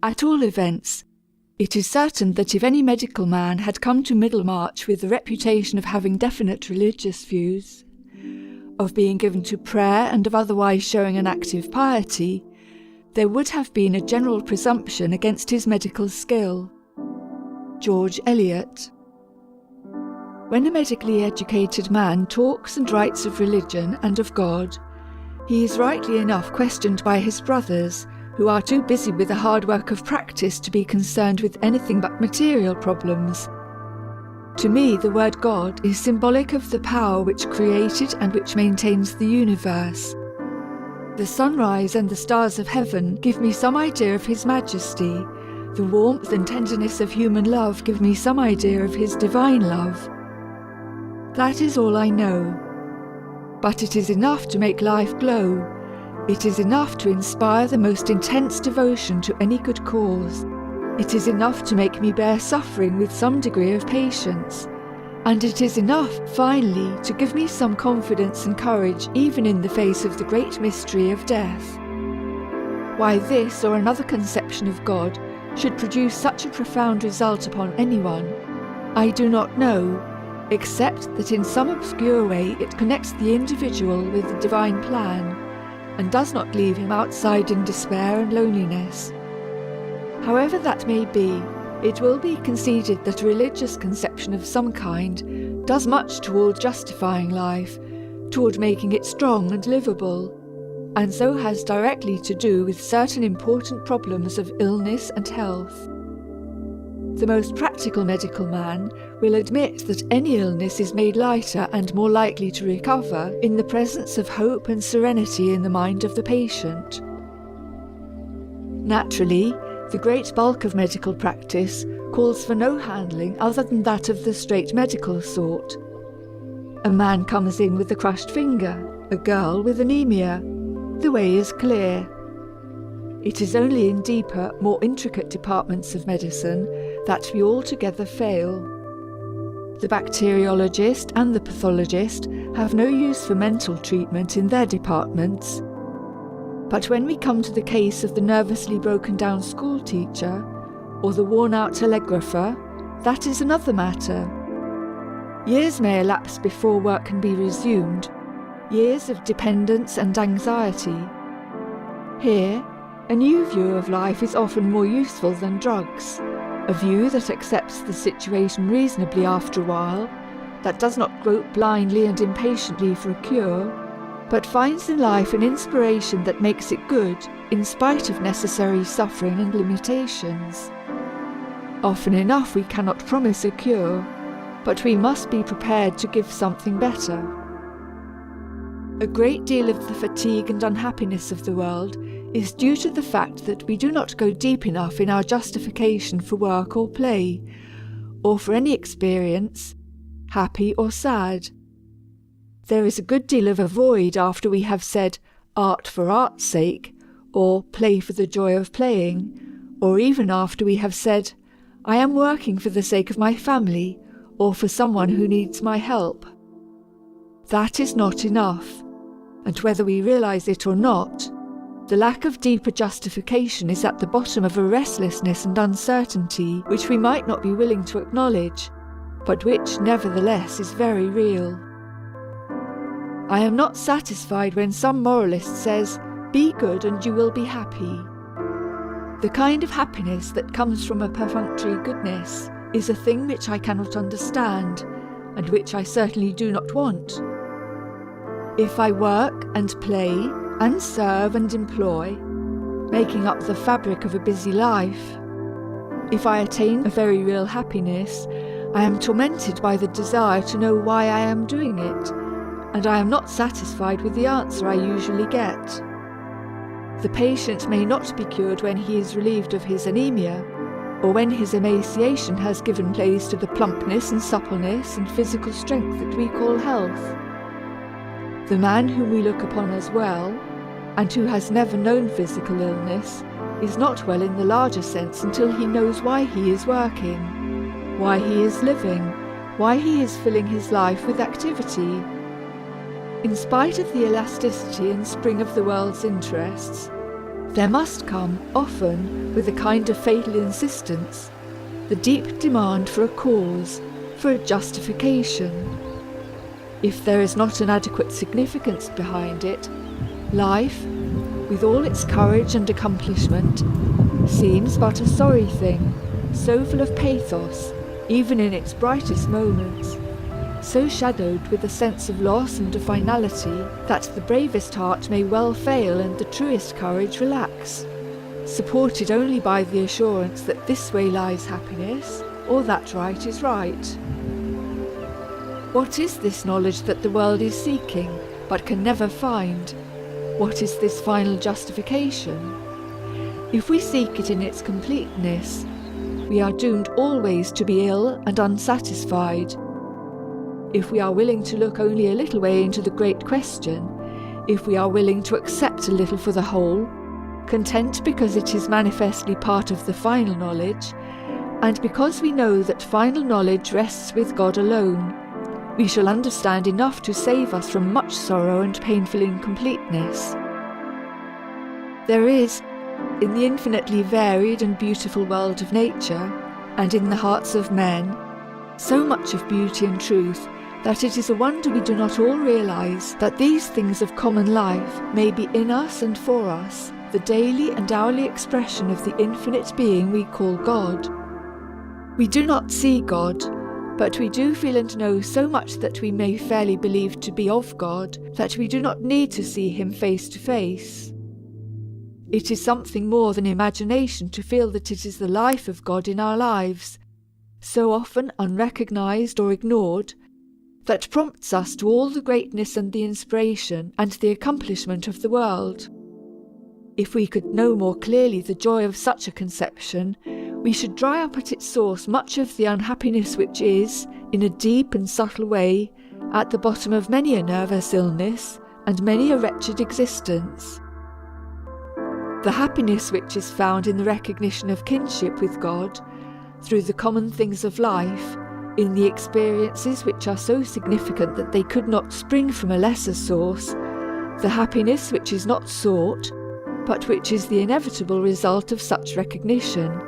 At all events, it is certain that if any medical man had come to Middlemarch with the reputation of having definite religious views, of being given to prayer and of otherwise showing an active piety, there would have been a general presumption against his medical skill. George Eliot. When a medically educated man talks and writes of religion and of God, he is rightly enough questioned by his brothers, who are too busy with the hard work of practice to be concerned with anything but material problems. To me, the word God is symbolic of the power which created and which maintains the universe. The sunrise and the stars of heaven give me some idea of His majesty. The warmth and tenderness of human love give me some idea of His divine love. That is all I know. But it is enough to make life glow. It is enough to inspire the most intense devotion to any good cause. It is enough to make me bear suffering with some degree of patience. And it is enough, finally, to give me some confidence and courage even in the face of the great mystery of death. Why this or another conception of God should produce such a profound result upon anyone, I do not know, except that in some obscure way it connects the individual with the divine plan, and does not leave him outside in despair and loneliness. However that may be, it will be conceded that a religious conception of some kind does much toward justifying life, toward making it strong and livable, and so has directly to do with certain important problems of illness and health. The most practical medical man will admit that any illness is made lighter and more likely to recover in the presence of hope and serenity in the mind of the patient. Naturally, the great bulk of medical practice calls for no handling other than that of the straight medical sort. A man comes in with a crushed finger, a girl with anemia. The way is clear. It is only in deeper, more intricate departments of medicine that we altogether fail. The bacteriologist and the pathologist have no use for mental treatment in their departments. But when we come to the case of the nervously broken down schoolteacher or the worn-out telegrapher, that is another matter. Years may elapse before work can be resumed, years of dependence and anxiety. Here, a new view of life is often more useful than drugs, a view that accepts the situation reasonably after a while, that does not grope blindly and impatiently for a cure, but finds in life an inspiration that makes it good in spite of necessary suffering and limitations. Often enough we cannot promise a cure, but we must be prepared to give something better. A great deal of the fatigue and unhappiness of the world is due to the fact that we do not go deep enough in our justification for work or play, or for any experience, happy or sad. There is a good deal of a void after we have said art for art's sake, or play for the joy of playing, or even after we have said I am working for the sake of my family, or for someone who needs my help. That is not enough, and whether we realize it or not, the lack of deeper justification is at the bottom of a restlessness and uncertainty which we might not be willing to acknowledge, but which nevertheless is very real. I am not satisfied when some moralist says, "Be good and you will be happy." The kind of happiness that comes from a perfunctory goodness is a thing which I cannot understand, and which I certainly do not want. If I work and play and serve and employ, making up the fabric of a busy life, if I attain a very real happiness, I am tormented by the desire to know why I am doing it, and I am not satisfied with the answer I usually get. The patient may not be cured when he is relieved of his anemia, or when his emaciation has given place to the plumpness and suppleness and physical strength that we call health. The man whom we look upon as well, and who has never known physical illness, is not well in the larger sense until he knows why he is working, why he is living, why he is filling his life with activity. In spite of the elasticity and spring of the world's interests, There must come, often, with a kind of fatal insistence, the deep demand for a cause, for a justification. If there is not an adequate significance behind it, life, with all its courage and accomplishment, seems but a sorry thing, so full of pathos, even in its brightest moments, so shadowed with a sense of loss and of finality that the bravest heart may well fail and the truest courage relax, supported only by the assurance that this way lies happiness, or that right is right. What is this knowledge that the world is seeking, but can never find? What is this final justification? If we seek it in its completeness, we are doomed always to be ill and unsatisfied. If we are willing to look only a little way into the great question, if we are willing to accept a little for the whole, content because it is manifestly part of the final knowledge, and because we know that final knowledge rests with God alone, we shall understand enough to save us from much sorrow and painful incompleteness. There is, in the infinitely varied and beautiful world of nature, and in the hearts of men, so much of beauty and truth that it is a wonder we do not all realize that these things of common life may be in us and for us, the daily and hourly expression of the infinite being we call God. We do not see God, but we do feel and know so much that we may fairly believe to be of God that we do not need to see Him face to face. It is something more than imagination to feel that it is the life of God in our lives, so often unrecognized or ignored, that prompts us to all the greatness and the inspiration and the accomplishment of the world. If we could know more clearly the joy of such a conception, we should dry up at its source much of the unhappiness which is, in a deep and subtle way, at the bottom of many a nervous illness and many a wretched existence. The happiness which is found in the recognition of kinship with God, through the common things of life, in the experiences which are so significant that they could not spring from a lesser source, the happiness which is not sought, but which is the inevitable result of such recognition,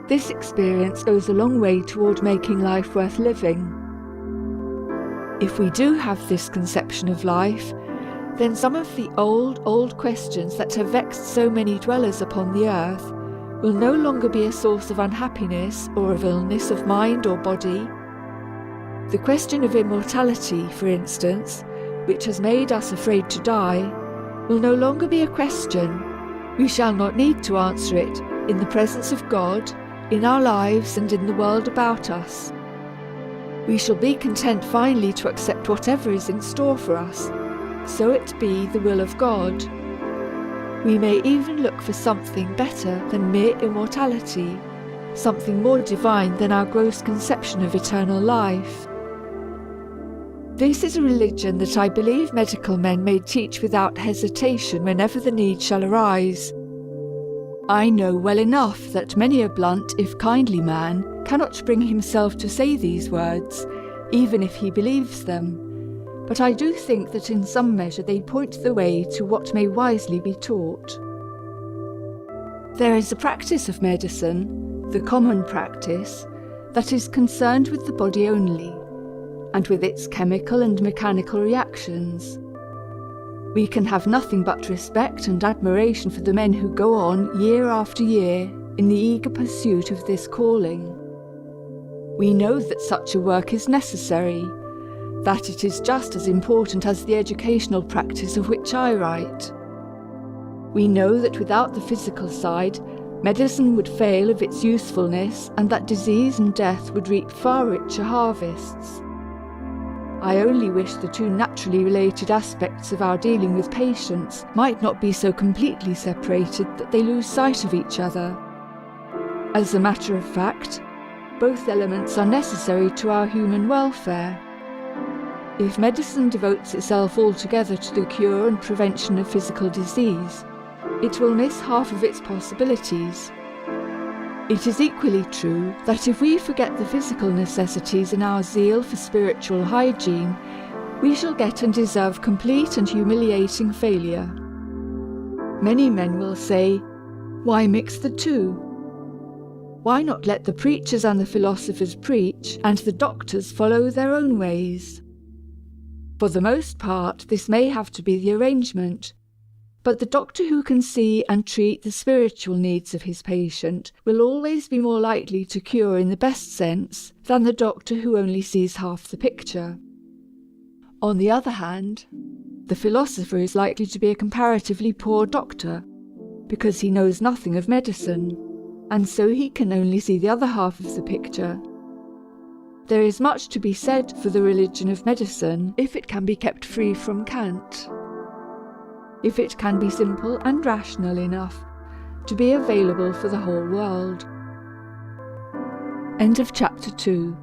this experience goes a long way toward making life worth living. If we do have this conception of life, then some of the old questions that have vexed so many dwellers upon the earth will no longer be a source of unhappiness or of illness of mind or body. The question of immortality, for instance, which has made us afraid to die, will no longer be a question. We shall not need to answer it in the presence of God, in our lives and in the world about us. We shall be content finally to accept whatever is in store for us, so it be the will of God. We may even look for something better than mere immortality, something more divine than our gross conception of eternal life. This is a religion that I believe medical men may teach without hesitation whenever the need shall arise. I know well enough that many a blunt, if kindly man cannot bring himself to say these words, even if he believes them, but I do think that in some measure they point the way to what may wisely be taught. There is a practice of medicine, the common practice, that is concerned with the body only, and with its chemical and mechanical reactions. We can have nothing but respect and admiration for the men who go on year after year in the eager pursuit of this calling. We know that such a work is necessary, that it is just as important as the educational practice of which I write. We know that without the physical side, medicine would fail of its usefulness and that disease and death would reap far richer harvests. I only wish the two naturally related aspects of our dealing with patients might not be so completely separated that they lose sight of each other. As a matter of fact, both elements are necessary to our human welfare. If medicine devotes itself altogether to the cure and prevention of physical disease, it will miss half of its possibilities. It is equally true that if we forget the physical necessities in our zeal for spiritual hygiene, we shall get and deserve complete and humiliating failure. Many men will say, Why mix the two? Why not let the preachers and the philosophers preach and the doctors follow their own ways? For the most part, this may have to be the arrangement, but the doctor who can see and treat the spiritual needs of his patient will always be more likely to cure in the best sense than the doctor who only sees half the picture. On the other hand, the philosopher is likely to be a comparatively poor doctor, because he knows nothing of medicine, and so he can only see the other half of the picture. There is much to be said for the religion of medicine if it can be kept free from cant, if it can be simple and rational enough to be available for the whole world. End of chapter 2.